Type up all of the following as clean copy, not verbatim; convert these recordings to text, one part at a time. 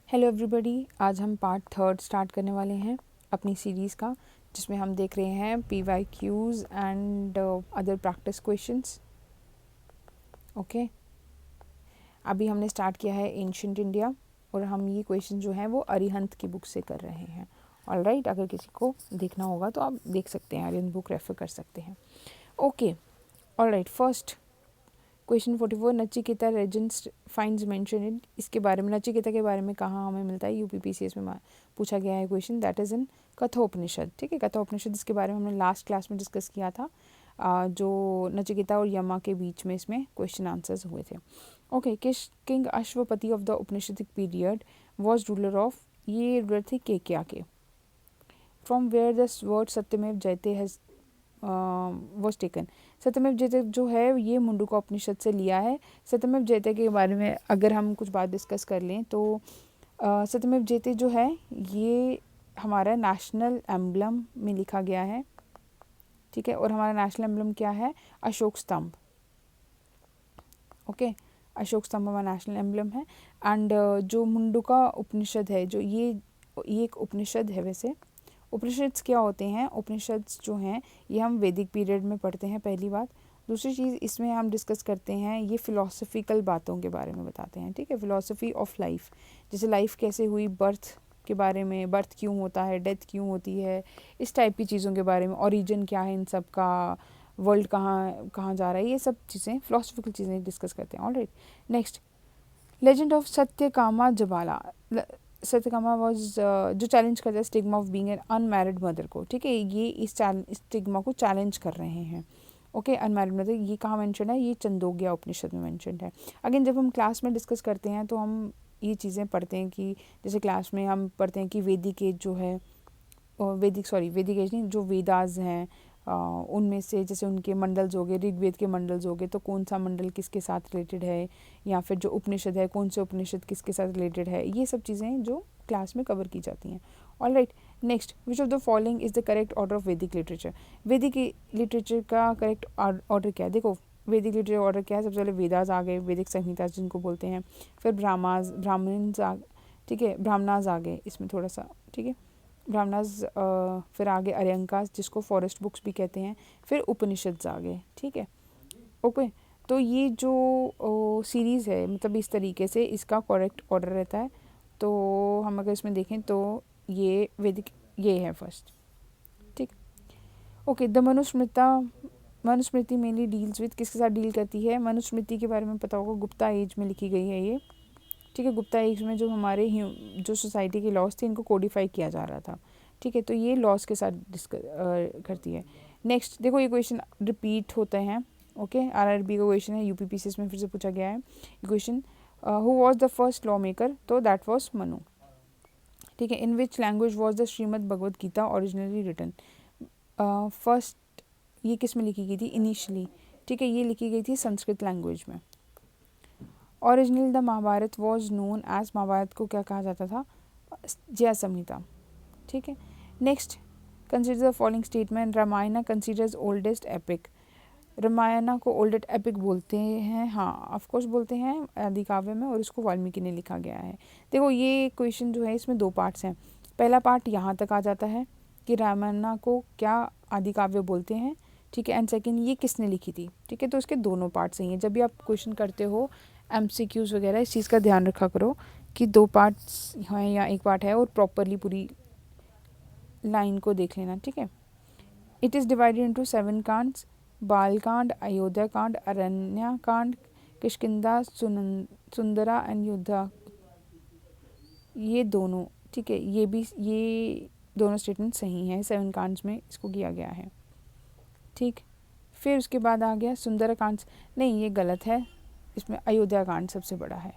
Hello everybody, आज हम part 3 start करने वाले हैं अपनी सीरीज़ का, जिसमें हम देख रहे हैं PYQs and other practice questions. Okay, अभी हमने स्टार्ट किया है एंशिएंट इंडिया और हम ये क्वेश्चन जो हैं वो अरिहंत की बुक से कर रहे हैं। ऑलराइट, अगर किसी को देखना होगा तो आप देख सकते हैं, अरिहंत बुक रेफर कर सकते हैं। Okay, alright, first question 44, Nachiketa legends finds mention in, इसके बारे में, नचिकेता के बारे में कहाँ हमें मिलता है, यूपीपीसीएस में पूछा गया है question. That is in Kathopanishad. ठीक है, कठोपनिषद, इसके बारे में हमने लास्ट क्लास में डिस्कस किया था, जो नचिकेता और यमा के बीच में इसमें क्वेश्चन आंसर्स हुए थे। Okay, king Ashwapati of the Upanishadic period was ruler of, ये रूलर थे केकया के। फ्रॉम वेयर द वर्ड सत्यमेव जयते हैज वॉज टेकन, सत्यमेव जयते जो है ये मुंडूका उपनिषद से लिया है। सत्यमेव जयते के बारे में अगर हम कुछ बात डिस्कस कर लें तो सत्यमेव जयते जो है ये हमारा नेशनल एम्बलम में लिखा गया है। ठीक है, और हमारा नेशनल एम्बलम क्या है, अशोक स्तंभ। ओके, अशोक स्तंभ हमारा नेशनल एम्बलम है। एंड जो मुंडूका उपनिषद है, जो ये एक उपनिषद है। वैसे उपनिषद्स क्या होते हैं, उपनिषद्स जो हैं ये हम वैदिक पीरियड में पढ़ते हैं, पहली बात। दूसरी चीज़ इसमें हम डिस्कस करते हैं, ये फ़िलोसफिकल बातों के बारे में बताते हैं। ठीक है, फ़िलोसफी ऑफ लाइफ, जैसे लाइफ कैसे हुई, बर्थ के बारे में, बर्थ क्यों होता है, डेथ क्यों होती है, इस टाइप की चीज़ों के बारे में, ओरिजिन क्या है इन सब का, वर्ल्ड कहाँ कहाँ जा रहा है, ये सब चीज़ें फ़िलोसफिकल चीज़ें डिस्कस करते हैं। Alright, next, legend of Satyakama Jabala. Satyakama was जो चैलेंज करता है stigma of being an unmarried mother को। ठीक है, ये इस स्टिग्मा को चैलेंज कर रहे हैं। ओके, अनमैरिड मदर, ये कहाँ मेंशन है, ये चंदोग्या उपनिषद में मेंशन है। अगेन जब हम क्लास में डिस्कस करते हैं तो हम ये चीज़ें पढ़ते हैं कि जैसे क्लास में हम पढ़ते हैं कि वैदिक एज जो है, वैदिक एज नहीं, जो वेदास हैं उनमें से जैसे उनके मंडल्स हो गए, ऋग्वेद के मंडल्स हो गए, तो कौन सा मंडल किसके साथ रिलेटेड है, या फिर जो उपनिषद है कौन से उपनिषद किसके साथ रिलेटेड है, ये सब चीज़ें जो क्लास में कवर की जाती हैं। Alright, next, which of the following is the correct order of वैदिक लिटरेचर। वैदिक लिटरेचर का करेक्ट ऑर्डर क्या है, देखो वैदिक लिटरेचर ऑर्डर क्या है, सबसे पहले वेदास आ गए, वैदिक संहिता जिनको बोलते हैं, फिर ब्राह्मण्स आ, ठीक है, ब्राह्मणास आ गए इसमें थोड़ा सा। ठीक है, ब्राह्मणास, फिर आगे अरंकास जिसको फॉरेस्ट बुक्स भी कहते हैं, फिर उपनिषद्स आ गए। ठीक है, ओके, तो ये जो सीरीज़ है, मतलब इस तरीके से इसका करेक्ट ऑर्डर रहता है। तो हम अगर इसमें देखें तो ये वैदिक, ये है फर्स्ट। ठीक, okay, the Manusmriti mainly deals with, किसके साथ डील करती है, मनुस्मृति के बारे में पता होगा, गुप्ता एज में लिखी गई है ये। ठीक है, गुप्ता एज में जो हमारे जो सोसाइटी के लॉज थे इनको कोडिफाई किया जा रहा था। ठीक है, तो ये लॉज के साथ करती है। नेक्स्ट देखो, ये क्वेश्चन रिपीट होते हैं। ओके, आरआरबी का क्वेश्चन है, यूपीपीसीएस में फिर से पूछा गया है question, who was the first law maker, तो दैट वाज मनु। ठीक है, in which language was the Shrimad Bhagavad Gita originally written. First ये किस में लिखी गई थी इनिशियली, ठीक है, ये लिखी गई थी संस्कृत लैंग्वेज में। Original the Mahabharata was known as, Mahabharata को क्या कहा जाता था, जय संहिता। ठीक है, next, consider the following statement, Ramayana considers oldest epic. Ramayana को ओल्डेस्ट एपिक बोलते हैं, हाँ ऑफकोर्स बोलते हैं आदि काव्य में, और इसको वाल्मीकि ने लिखा गया है। देखो ये क्वेश्चन जो है इसमें 2 पार्ट्स हैं। पहला पार्ट यहाँ तक आ जाता है कि रामायण को क्या आदि काव्य बोलते हैं। ठीक है, एंड सेकंड ये किसने लिखी थी। ठीक है, तो इसके दोनों पार्ट्स हैं। जब भी आप क्वेश्चन करते हो MCQs वगैरह, इस चीज़ का ध्यान रखा करो कि 2 पार्ट्स हैं या 1 पार्ट है, और प्रॉपरली पूरी लाइन को देख लेना। ठीक है, इट इज़ डिवाइडेड इनटू 7 कांड्स, बाल कांड, अयोध्या कांड, अरण्या कांड, किष्किंधा, सुंदरा एंड युद्धा, ये दोनों। ठीक है, ये दोनों स्टेटमेंट सही हैं, 7 कांड्स में इसको किया गया है। ठीक, फिर उसके बाद आ गया सुंदर कांड, नहीं ये गलत है, इसमें अयोध्या कांड सबसे बड़ा है।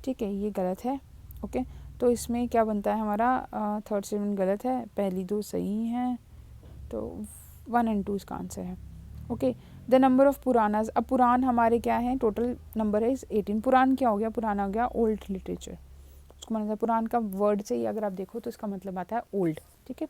ठीक है, ये गलत है। ओके, तो इसमें क्या बनता है हमारा, थर्ड स्टेटमेंट गलत है, पहली 2 सही हैं, तो 1 और 2 इसका आंसर है। Okay, the number of Puranas, अब पुराण हमारे क्या हैं, टोटल नंबर है 18। पुराण क्या हो गया, पुराना हो गया ओल्ड लिटरेचर, उसको माना जाता है। पुराण का वर्ड से ही अगर आप देखो तो इसका मतलब आता है ओल्ड। ठीक है,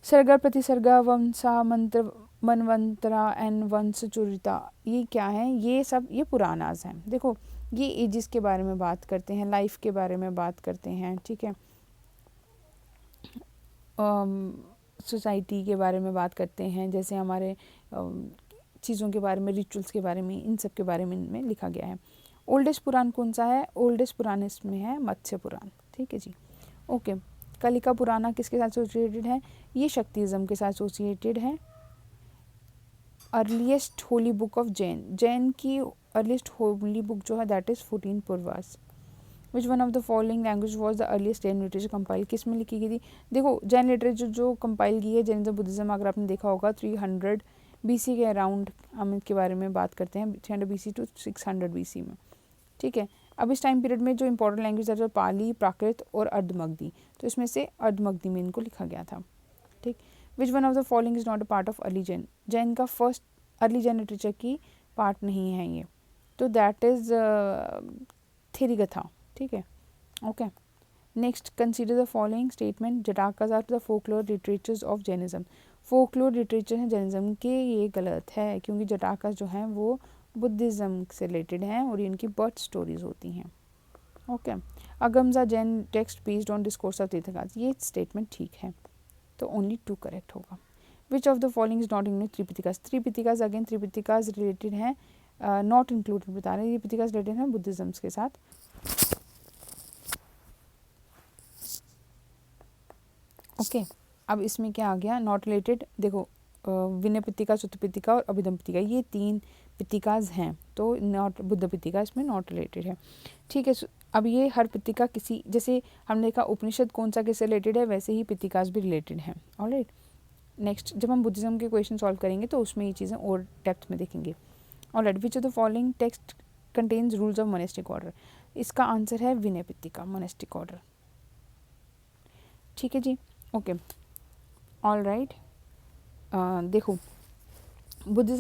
सर्गा प्रतिसर्गा वंशा मंत्र मनवंतरा एंड वंश चुरिता, ये क्या है, ये सब ये पुरानाज हैं। देखो ये एजिस के बारे में बात करते हैं, लाइफ के बारे में बात करते हैं, ठीक है, सोसाइटी के बारे में बात करते हैं, जैसे हमारे चीज़ों के बारे में, रिचुअल्स के बारे में, इन सब के बारे में इनमें लिखा गया है। ओल्डेस्ट पुराण कौन सा है? ओल्डेस्ट पुराण इसमें है मत्स्य पुराण, ठीक है जी। ओके, कलिका पुराना किसके साथ एसोसिएटेड है? ये शक्तिज्म के साथ एसोसिएटेड है। Earliest Holi book of Jain, Jain की अर्लीस्ट होली बुक जो है that is 14 पूर्वास। Which one of the following language was the earliest Jain literature compile, किस में लिखी गई थी? देखो जैन लिटरेचर जो कंपाइल की है जैनिज्म बुद्धिज्म, अगर आपने देखा होगा 300 BC के अराउंड हम इसके बारे में बात करते हैं, 300 BC टू 600 BC में, ठीक है। अब इस टाइम पीरियड में जो इंपॉर्टेंट लैंग्वेज है पाली, प्राकृत और अर्धमगधी, तो इसमें से अर्धमगधी में इनको लिखा गया था, ठीक। Which one of the following is not a part of early Jain, Jain का फर्स्ट अर्ली जैन लिटरेचर की पार्ट नहीं है ये, तो दैट इज़ थेरिगथा, ठीक है। Okay, next consider the following statement, Jatakas are the folklore literatures of Jainism, folklore literature हैं जैनिज्म के, ये गलत है क्योंकि जटाकास जो हैं वो बुद्धिज़्म से रिलेटेड हैं और इनकी बर्थ स्टोरीज होती हैं। ओके, अगमजा Jain text based on discourse of Tirthankaras, ये स्टेटमेंट ठीक है, तो ओनली 2 करेक्ट होगा। Which of the following is not include Tripitakas, Tripitakas again Tripitakas related हैं, नॉट इंक्लूडेड बता रहे हैं, त्रिपिटिकास रिलेटेड हैं बुद्धिज़्म के साथ। ओके, अब इसमें क्या आ गया, नॉट रिलेटेड, देखो विनय पितिका, सुत्त पितिका और अभिधम पितिका, ये 3 पितिकाज हैं, तो नॉट बुद्ध पितिका इसमें नॉट रिलेटेड है, ठीक है। अब ये हर पितिका किसी, जैसे हमने देखा उपनिषद कौन सा किससे रिलेटेड है, वैसे ही पितिकाज भी रिलेटेड हैं। ऑलराइट, नेक्स्ट जब हम बुद्धिज्म के क्वेश्चन सॉल्व करेंगे तो उसमें ये चीज़ें और डेप्थ में देखेंगे। Alright, which of the following text contains rules of monastic order, इसका आंसर है विनय पितिका, मोनेस्टिक ऑर्डर, ठीक है जी। ओके, ऑलराइट, देखो बुद्धिज्म